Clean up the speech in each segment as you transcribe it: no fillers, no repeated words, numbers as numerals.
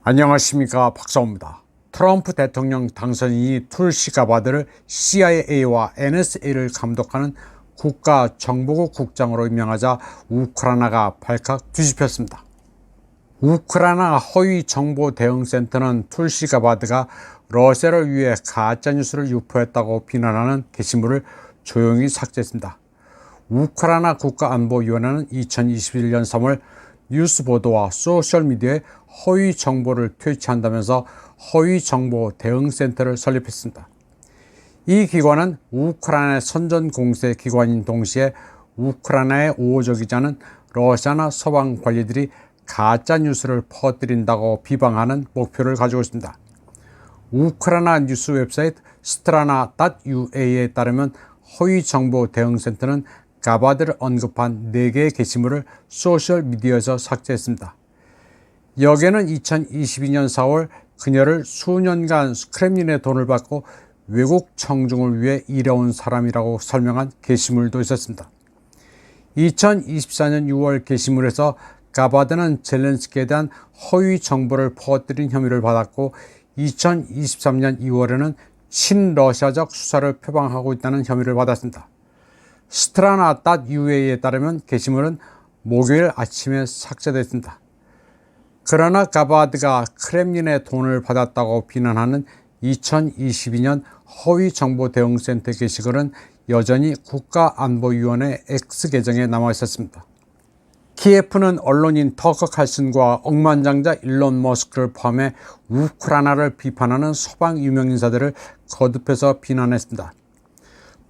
안녕하십니까, 박사호입니다. 트럼프 대통령 당선인이 툴시 가바드를 CIA와 NSA를 감독하는 국가정보국 국장으로 임명하자 우크라이나가 발칵 뒤집혔습니다. 우크라이나 허위정보대응센터는 툴시 가바드가 러시아를 위해 가짜뉴스를 유포했다고 비난하는 게시물을 조용히 삭제했습니다. 우크라이나 국가안보위원회는 2021년 3월 뉴스 보도와 소셜미디어에 허위 정보를 퇴치한다면서 허위정보대응센터를 설립했습니다. 이 기관은 우크라이나의 선전공세 기관인 동시에 우크라이나에 우호적이지 않은 러시아나 서방 관리들이 가짜뉴스를 퍼뜨린다고 비방하는 목표를 가지고 있습니다. 우크라이나 뉴스 웹사이트 strana.ua에 따르면 허위정보대응센터는 가바드를 언급한 4개의 게시물을 소셜미디어에서 삭제했습니다. 여기에는 2022년 4월 그녀를 수년간 크렘린의 돈을 받고 외국 청중을 위해 일해온 사람이라고 설명한 게시물도 있었습니다. 2024년 6월 게시물에서 가바드는 젤렌스키에 대한 허위 정보를 퍼뜨린 혐의를 받았고 2023년 2월에는 친러시아적 수사를 표방하고 있다는 혐의를 받았습니다. strana.ua에 따르면 게시물은 목요일 아침에 삭제됐습니다. 그러나 가바드가 크렘린의 돈을 받았다고 비난하는 2022년 허위정보대응센터 게시글은 여전히 국가안보위원회 X계정에 남아있었습니다. 키예프는 언론인 터커 칼슨과 억만장자 일론 머스크를 포함해 우크라이나를 비판하는 서방 유명인사들을 거듭해서 비난했습니다.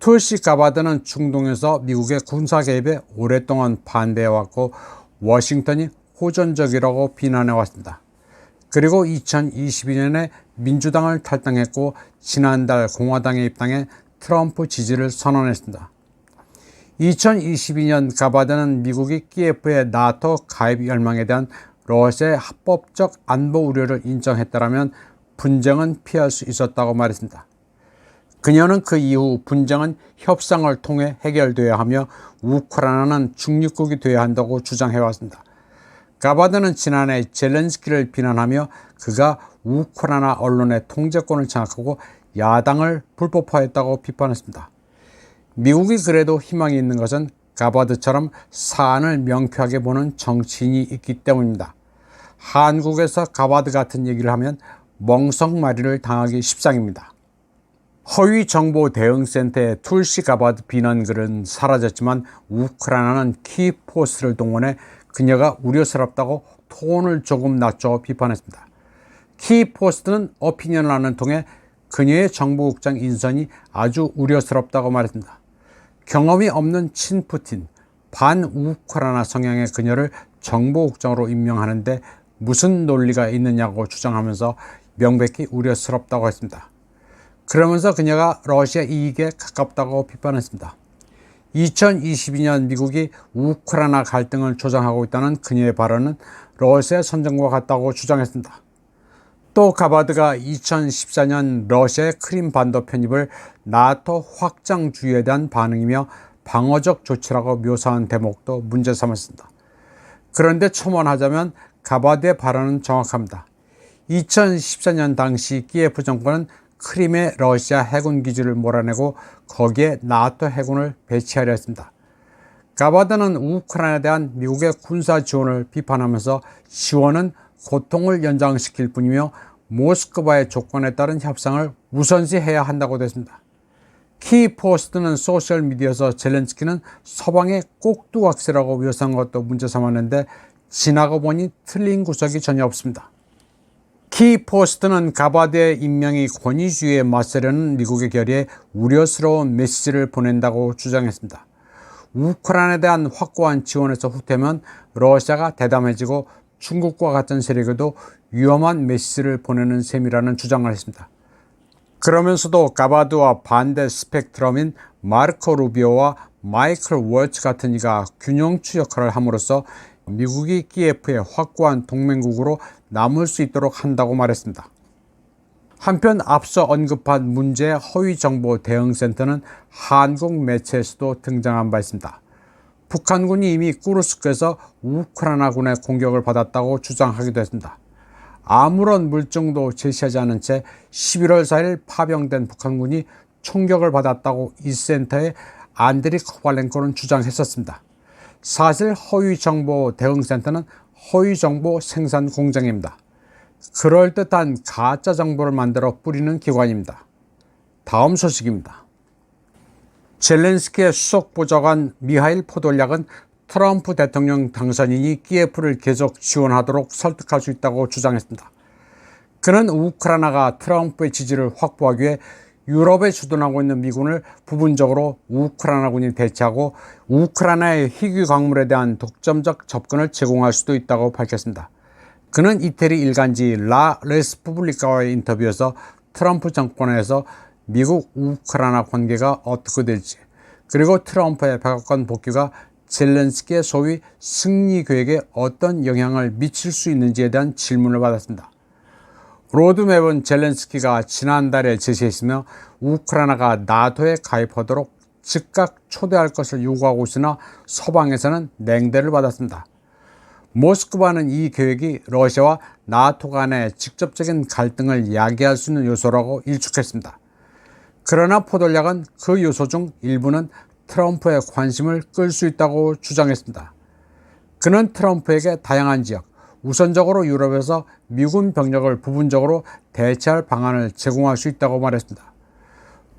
툴시 가바드는 중동에서 미국의 군사 개입에 오랫동안 반대해왔고 워싱턴이 호전적이라고 비난해왔습니다. 그리고 2022년에 민주당을 탈당했고 지난달 공화당에 입당해 트럼프 지지를 선언했습니다. 2022년 가바드는 미국이 키예프의 나토 가입 열망에 대한 러시아의 합법적 안보 우려를 인정했다면 분쟁은 피할 수 있었다고 말했습니다. 그녀는 그 이후 분쟁은 협상을 통해 해결되어야 하며 우크라이나는 중립국이 되어야 한다고 주장해왔습니다. 가바드는 지난해 젤렌스키를 비난하며 그가 우크라이나 언론의 통제권을 장악하고 야당을 불법화했다고 비판했습니다. 미국이 그래도 희망이 있는 것은 가바드처럼 사안을 명쾌하게 보는 정치인이 있기 때문입니다. 한국에서 가바드 같은 얘기를 하면 멍석마리를 당하기 십상입니다. 허위정보대응센터의 툴시 가바드 비난글은 사라졌지만 우크라이나는 키포스트를 동원해 그녀가 우려스럽다고 톤을 조금 낮춰 비판했습니다. 키포스트는 오피니언란을 통해 그녀의 정보국장 인선이 아주 우려스럽다고 말했습니다. 경험이 없는 친푸틴, 반우크라이나 성향의 그녀를 정보국장으로 임명하는데 무슨 논리가 있느냐고 주장하면서 명백히 우려스럽다고 했습니다. 그러면서 그녀가 러시아 이익에 가깝다고 비판했습니다. 2022년 미국이 우크라이나 갈등을 조장하고 있다는 그녀의 발언은 러시아 선전과 같다고 주장했습니다. 또 가바드가 2014년 러시아의 크림 반도 편입을 나토 확장주의에 대한 반응이며 방어적 조치라고 묘사한 대목도 문제 삼았습니다. 그런데 첨언하자면 가바드의 발언은 정확합니다. 2014년 당시 키예프 정권은 크림의 러시아 해군 기지를 몰아내고 거기에 나토 해군을 배치하려 했습니다. 가바드는 우크라이나에 대한 미국의 군사 지원을 비판하면서 지원은 고통을 연장시킬 뿐이며 모스크바의 조건에 따른 협상을 우선시해야 한다고 됐습니다. 키포스트는 소셜미디어에서 젤렌스키는 서방의 꼭두각시라고 묘사한 것도 문제 삼았는데 지나고 보니 틀린 구석이 전혀 없습니다. 키포스트는 가바드의 임명이 권위주의에 맞서려는 미국의 결의에 우려스러운 메시지를 보낸다고 주장했습니다. 우크라이나에 대한 확고한 지원에서 후퇴하면 러시아가 대담해지고 중국과 같은 세력에도 위험한 메시지를 보내는 셈이라는 주장을 했습니다. 그러면서도 가바드와 반대 스펙트럼인 마르코 루비오와 마이클 월츠 같은 이가 균형추 역할을 함으로써 미국이 키예프의 확고한 동맹국으로 남을 수 있도록 한다고 말했습니다. 한편 앞서 언급한 문제의 허위정보대응센터는 한국 매체에서도 등장한 바 있습니다. 북한군이 이미 쿠르스크에서 우크라이나군의 공격을 받았다고 주장하기도 했습니다. 아무런 물증도 제시하지 않은 채 11월 4일 파병된 북한군이 총격을 받았다고 이 센터의 안드리 코발렌코는 주장했었습니다. 사실 허위정보 대응센터는 허위정보 생산 공장입니다. 그럴듯한 가짜 정보를 만들어 뿌리는 기관입니다. 다음 소식입니다. 젤렌스키의 수석보좌관 미하일 포돌약은 트럼프 대통령 당선인이 키예프를 계속 지원하도록 설득할 수 있다고 주장했습니다. 그는 우크라이나가 트럼프의 지지를 확보하기 위해 유럽에 주둔하고 있는 미군을 부분적으로 우크라이나군이 대체하고 우크라이나의 희귀 광물에 대한 독점적 접근을 제공할 수도 있다고 밝혔습니다. 그는 이태리 일간지 라 레스푸블리카와의 인터뷰에서 트럼프 정권에서 미국 우크라이나 관계가 어떻게 될지, 그리고 트럼프의 백악관 복귀가 젤렌스키의 소위 승리 계획에 어떤 영향을 미칠 수 있는지에 대한 질문을 받았습니다. 로드맵은 젤렌스키가 지난달에 제시했으며 우크라이나가 나토에 가입하도록 즉각 초대할 것을 요구하고 있으나 서방에서는 냉대를 받았습니다. 모스크바는 이 계획이 러시아와 나토 간의 직접적인 갈등을 야기할 수 있는 요소라고 일축했습니다. 그러나 포돌약은 그 요소 중 일부는 트럼프의 관심을 끌 수 있다고 주장했습니다. 그는 트럼프에게 다양한 지역, 우선적으로 유럽에서 미군 병력을 부분적으로 대체할 방안을 제공할 수 있다고 말했습니다.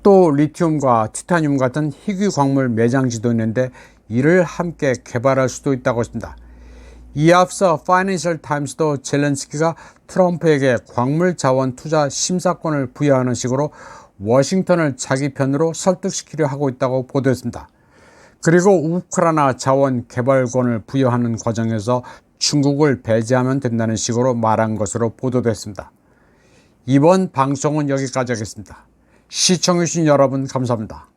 또 리튬과 티타늄 같은 희귀 광물 매장지도 있는데 이를 함께 개발할 수도 있다고 했습니다. 이에 앞서 파이낸셜 타임스도 젤렌스키가 트럼프에게 광물 자원 투자 심사권을 부여하는 식으로 워싱턴을 자기 편으로 설득시키려 하고 있다고 보도했습니다. 그리고 우크라이나 자원 개발권을 부여하는 과정에서 중국을 배제하면 된다는 식으로 말한 것으로 보도됐습니다. 이번 방송은 여기까지 하겠습니다. 시청해주신 여러분 감사합니다.